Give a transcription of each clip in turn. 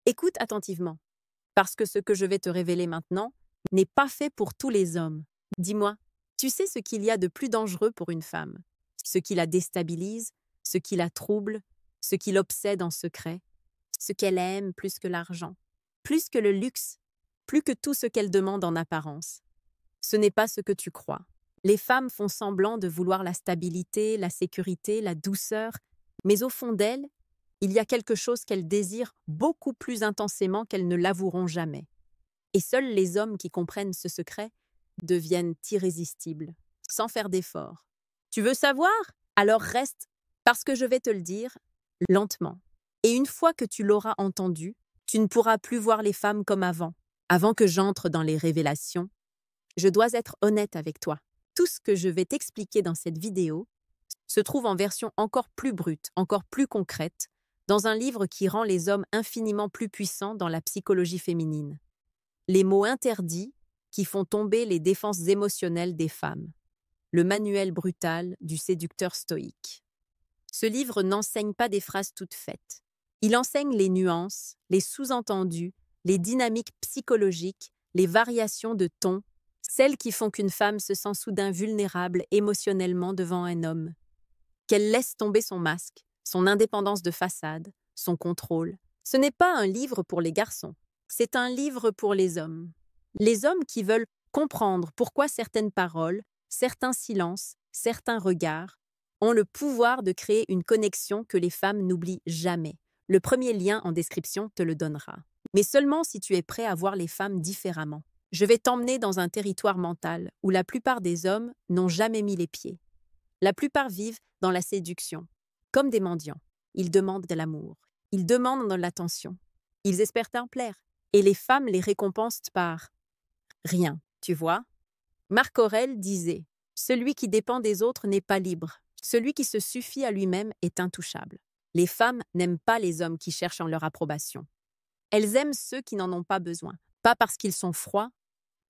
Écoute attentivement, parce que ce que je vais te révéler maintenant n'est pas fait pour tous les hommes. Dis-moi, tu sais ce qu'il y a de plus dangereux pour une femme? Ce qui la déstabilise, ce qui la trouble, ce qui l'obsède en secret, ce qu'elle aime plus que l'argent, plus que le luxe, plus que tout ce qu'elle demande en apparence. Ce n'est pas ce que tu crois. Les femmes font semblant de vouloir la stabilité, la sécurité, la douceur, mais au fond d'elles, il y a quelque chose qu'elles désirent beaucoup plus intensément qu'elles ne l'avoueront jamais. Et seuls les hommes qui comprennent ce secret deviennent irrésistibles, sans faire d'efforts. Tu veux savoir? Alors reste, parce que je vais te le dire, lentement. Et une fois que tu l'auras entendu, tu ne pourras plus voir les femmes comme avant. Avant que j'entre dans les révélations, je dois être honnête avec toi. Tout ce que je vais t'expliquer dans cette vidéo se trouve en version encore plus brute, encore plus concrète, dans un livre qui rend les hommes infiniment plus puissants dans la psychologie féminine. Les mots interdits qui font tomber les défenses émotionnelles des femmes. Le manuel brutal du séducteur stoïque. Ce livre n'enseigne pas des phrases toutes faites. Il enseigne les nuances, les sous-entendus, les dynamiques psychologiques, les variations de ton, celles qui font qu'une femme se sent soudain vulnérable émotionnellement devant un homme. Qu'elle laisse tomber son masque, son indépendance de façade, son contrôle. Ce n'est pas un livre pour les garçons, c'est un livre pour les hommes. Les hommes qui veulent comprendre pourquoi certaines paroles, certains silences, certains regards ont le pouvoir de créer une connexion que les femmes n'oublient jamais. Le premier lien en description te le donnera. Mais seulement si tu es prêt à voir les femmes différemment. Je vais t'emmener dans un territoire mental où la plupart des hommes n'ont jamais mis les pieds. La plupart vivent dans la séduction, comme des mendiants. Ils demandent de l'amour, ils demandent de l'attention, ils espèrent en plaire, et les femmes les récompensent par rien, tu vois? Marc Aurèle disait « Celui qui dépend des autres n'est pas libre, celui qui se suffit à lui-même est intouchable. » Les femmes n'aiment pas les hommes qui cherchent en leur approbation. Elles aiment ceux qui n'en ont pas besoin, pas parce qu'ils sont froids,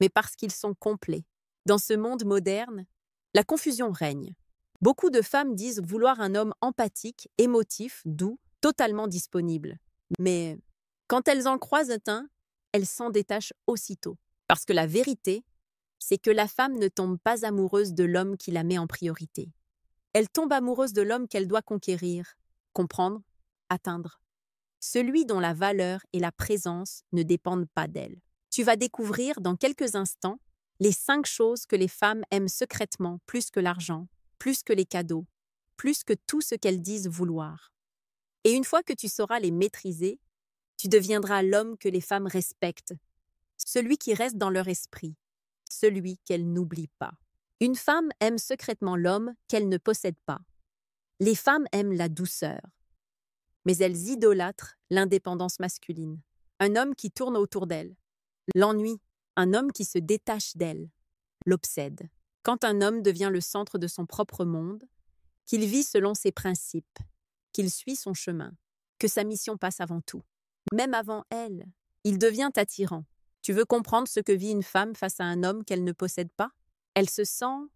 mais parce qu'ils sont complets. Dans ce monde moderne, la confusion règne. Beaucoup de femmes disent vouloir un homme empathique, émotif, doux, totalement disponible. Mais quand elles en croisent un, elles s'en détachent aussitôt. Parce que la vérité, c'est que la femme ne tombe pas amoureuse de l'homme qui la met en priorité. Elle tombe amoureuse de l'homme qu'elle doit conquérir, comprendre, atteindre. Celui dont la valeur et la présence ne dépendent pas d'elle. Tu vas découvrir dans quelques instants les 5 choses que les femmes aiment secrètement plus que l'argent, plus que les cadeaux, plus que tout ce qu'elles disent vouloir. Et une fois que tu sauras les maîtriser, tu deviendras l'homme que les femmes respectent, celui qui reste dans leur esprit, celui qu'elles n'oublient pas. Une femme aime secrètement l'homme qu'elle ne possède pas. Les femmes aiment la douceur, mais elles idolâtrent l'indépendance masculine. Un homme qui tourne autour d'elle. L'ennui, un homme qui se détache d'elle, l'obsède. Quand un homme devient le centre de son propre monde, qu'il vit selon ses principes, qu'il suit son chemin, que sa mission passe avant tout, même avant elle, il devient attirant. Tu veux comprendre ce que vit une femme face à un homme qu'elle ne possède pas? Elle se sent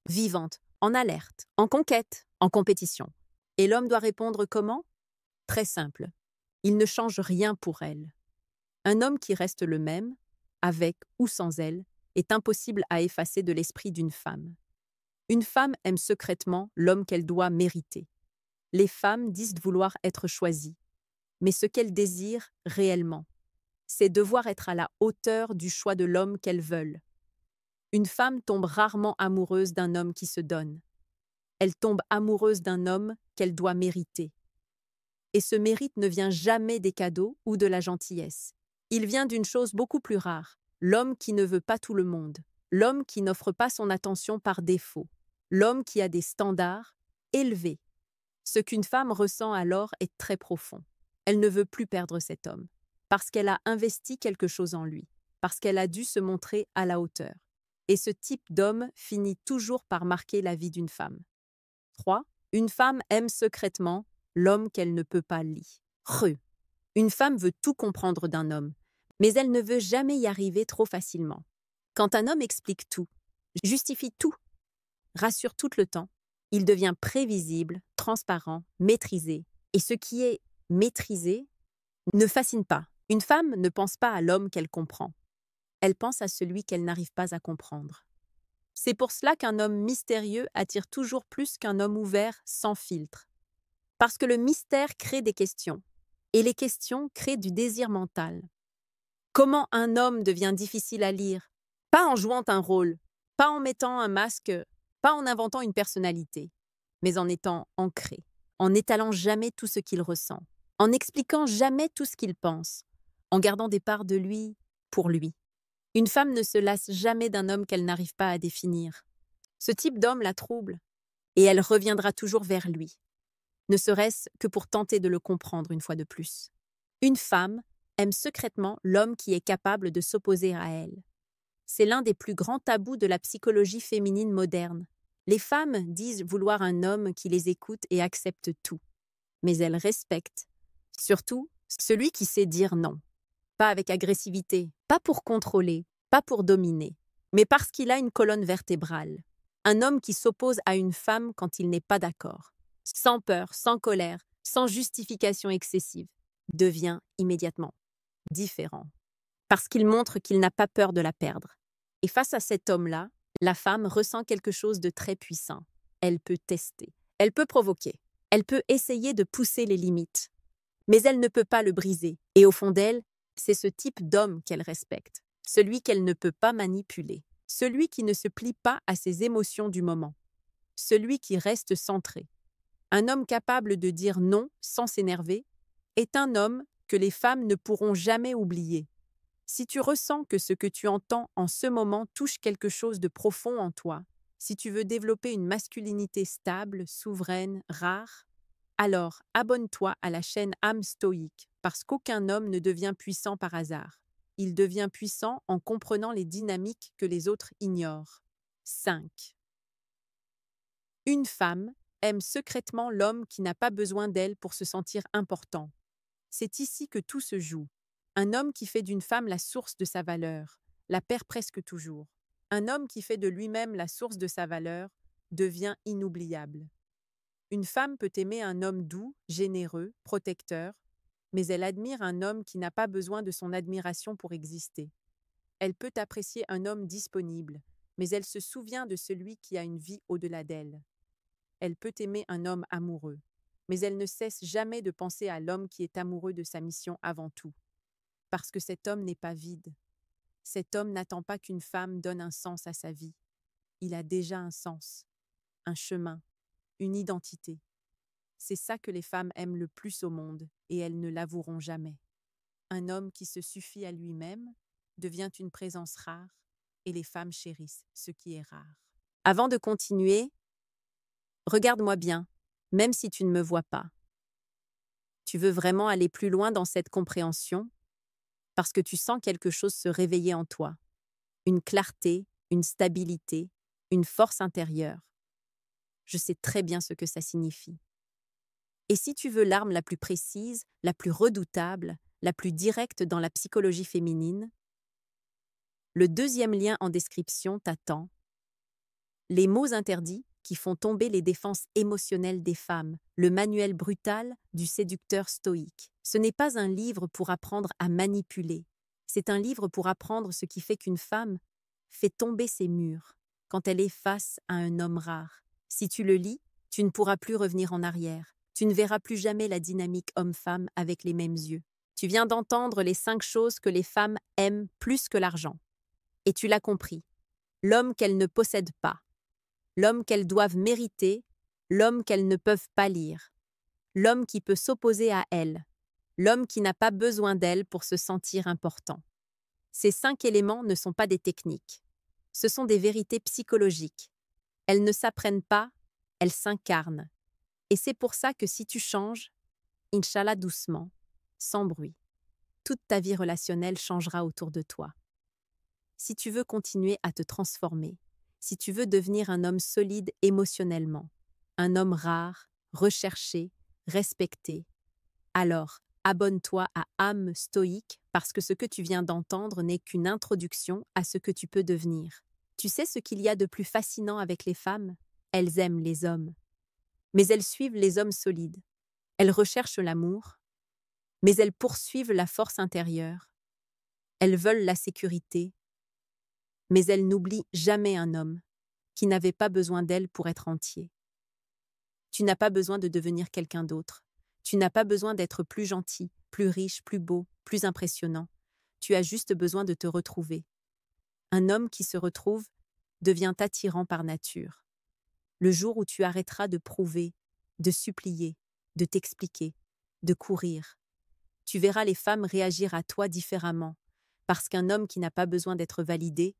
vivante, en alerte, en conquête, en compétition. Et l'homme doit répondre comment? Très simple. Il ne change rien pour elle. Un homme qui reste le même, avec ou sans elle, est impossible à effacer de l'esprit d'une femme. Une femme aime secrètement l'homme qu'elle doit mériter. Les femmes disent vouloir être choisies, mais ce qu'elles désirent réellement, c'est devoir être à la hauteur du choix de l'homme qu'elles veulent. Une femme tombe rarement amoureuse d'un homme qui se donne. Elle tombe amoureuse d'un homme qu'elle doit mériter. Et ce mérite ne vient jamais des cadeaux ou de la gentillesse. Il vient d'une chose beaucoup plus rare, l'homme qui ne veut pas tout le monde, l'homme qui n'offre pas son attention par défaut, l'homme qui a des standards élevés. Ce qu'une femme ressent alors est très profond. Elle ne veut plus perdre cet homme, parce qu'elle a investi quelque chose en lui, parce qu'elle a dû se montrer à la hauteur. Et ce type d'homme finit toujours par marquer la vie d'une femme. 3. Une femme aime secrètement l'homme qu'elle ne peut pas lire. Une femme veut tout comprendre d'un homme, mais elle ne veut jamais y arriver trop facilement. Quand un homme explique tout, justifie tout, rassure tout le temps, il devient prévisible, transparent, maîtrisé. Et ce qui est maîtrisé ne fascine pas, Une femme ne pense pas à l'homme qu'elle comprend. Elle pense à celui qu'elle n'arrive pas à comprendre. C'est pour cela qu'un homme mystérieux attire toujours plus qu'un homme ouvert sans filtre. Parce que le mystère crée des questions, et les questions créent du désir mental. Comment un homme devient difficile à lire? Pas en jouant un rôle, pas en mettant un masque, pas en inventant une personnalité, mais en étant ancré, en n'étalant jamais tout ce qu'il ressent, en n'expliquant jamais tout ce qu'il pense, en gardant des parts de lui pour lui. Une femme ne se lasse jamais d'un homme qu'elle n'arrive pas à définir. Ce type d'homme la trouble, et elle reviendra toujours vers lui, ne serait-ce que pour tenter de le comprendre une fois de plus. Une femme aime secrètement l'homme qui est capable de s'opposer à elle. C'est l'un des plus grands tabous de la psychologie féminine moderne. Les femmes disent vouloir un homme qui les écoute et accepte tout. Mais elles respectent, surtout, celui qui sait dire non. Pas avec agressivité, pas pour contrôler, pas pour dominer, mais parce qu'il a une colonne vertébrale. Un homme qui s'oppose à une femme quand il n'est pas d'accord, sans peur, sans colère, sans justification excessive, devient immédiatement différent. Parce qu'il montre qu'il n'a pas peur de la perdre. Et face à cet homme-là, la femme ressent quelque chose de très puissant. Elle peut tester, elle peut provoquer, elle peut essayer de pousser les limites. Mais elle ne peut pas le briser. Et au fond d'elle, c'est ce type d'homme qu'elle respecte, celui qu'elle ne peut pas manipuler, celui qui ne se plie pas à ses émotions du moment, celui qui reste centré. Un homme capable de dire non sans s'énerver est un homme que les femmes ne pourront jamais oublier. Si tu ressens que ce que tu entends en ce moment touche quelque chose de profond en toi, si tu veux développer une masculinité stable, souveraine, rare, alors abonne-toi à la chaîne âme stoïque, parce qu'aucun homme ne devient puissant par hasard. Il devient puissant en comprenant les dynamiques que les autres ignorent. 5. Une femme aime secrètement l'homme qui n'a pas besoin d'elle pour se sentir important. C'est ici que tout se joue. Un homme qui fait d'une femme la source de sa valeur, la perd presque toujours. Un homme qui fait de lui-même la source de sa valeur devient inoubliable. Une femme peut aimer un homme doux, généreux, protecteur, mais elle admire un homme qui n'a pas besoin de son admiration pour exister. Elle peut apprécier un homme disponible, mais elle se souvient de celui qui a une vie au-delà d'elle. Elle peut aimer un homme amoureux, mais elle ne cesse jamais de penser à l'homme qui est amoureux de sa mission avant tout. Parce que cet homme n'est pas vide. Cet homme n'attend pas qu'une femme donne un sens à sa vie. Il a déjà un sens, un chemin, une identité. C'est ça que les femmes aiment le plus au monde, et elles ne l'avoueront jamais. Un homme qui se suffit à lui-même devient une présence rare, et les femmes chérissent ce qui est rare. Avant de continuer, regarde-moi bien, même si tu ne me vois pas. Tu veux vraiment aller plus loin dans cette compréhension, parce que tu sens quelque chose se réveiller en toi. Une clarté, une stabilité, une force intérieure. Je sais très bien ce que ça signifie. Et si tu veux l'arme la plus précise, la plus redoutable, la plus directe dans la psychologie féminine, le deuxième lien en description t'attend. Les mots interdits qui font tomber les défenses émotionnelles des femmes, le manuel brutal du séducteur stoïque. Ce n'est pas un livre pour apprendre à manipuler. C'est un livre pour apprendre ce qui fait qu'une femme fait tomber ses murs quand elle est face à un homme rare. Si tu le lis, tu ne pourras plus revenir en arrière. Tu ne verras plus jamais la dynamique homme-femme avec les mêmes yeux. Tu viens d'entendre les 5 choses que les femmes aiment plus que l'argent. Et tu l'as compris. L'homme qu'elles ne possèdent pas. L'homme qu'elles doivent mériter. L'homme qu'elles ne peuvent pas lire. L'homme qui peut s'opposer à elles. L'homme qui n'a pas besoin d'elles pour se sentir important. Ces 5 éléments ne sont pas des techniques. Ce sont des vérités psychologiques. Elles ne s'apprennent pas, elles s'incarnent. Et c'est pour ça que si tu changes, Inch'Allah doucement, sans bruit, toute ta vie relationnelle changera autour de toi. Si tu veux continuer à te transformer, si tu veux devenir un homme solide émotionnellement, un homme rare, recherché, respecté, alors abonne-toi à âme stoïque parce que ce que tu viens d'entendre n'est qu'une introduction à ce que tu peux devenir. Tu sais ce qu'il y a de plus fascinant avec les femmes? Elles aiment les hommes. Mais elles suivent les hommes solides. Elles recherchent l'amour, mais elles poursuivent la force intérieure. Elles veulent la sécurité, mais elles n'oublient jamais un homme qui n'avait pas besoin d'elles pour être entier. Tu n'as pas besoin de devenir quelqu'un d'autre. Tu n'as pas besoin d'être plus gentil, plus riche, plus beau, plus impressionnant. Tu as juste besoin de te retrouver. Un homme qui se retrouve devient attirant par nature. Le jour où tu arrêteras de prouver, de supplier, de t'expliquer, de courir, tu verras les femmes réagir à toi différemment, parce qu'un homme qui n'a pas besoin d'être validé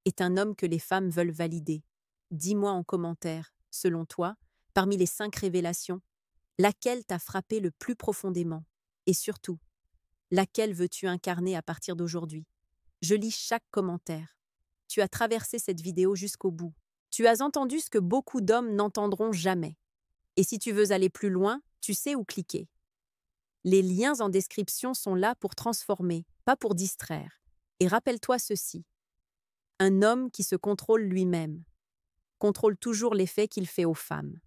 est un homme que les femmes veulent valider. Dis-moi en commentaire, selon toi, parmi les 5 révélations, laquelle t'a frappé le plus profondément? Et surtout, laquelle veux-tu incarner à partir d'aujourd'hui? Je lis chaque commentaire. Tu as traversé cette vidéo jusqu'au bout. Tu as entendu ce que beaucoup d'hommes n'entendront jamais. Et si tu veux aller plus loin, tu sais où cliquer. Les liens en description sont là pour transformer, pas pour distraire. Et rappelle-toi ceci. Un homme qui se contrôle lui-même contrôle toujours l'effet qu'il fait aux femmes.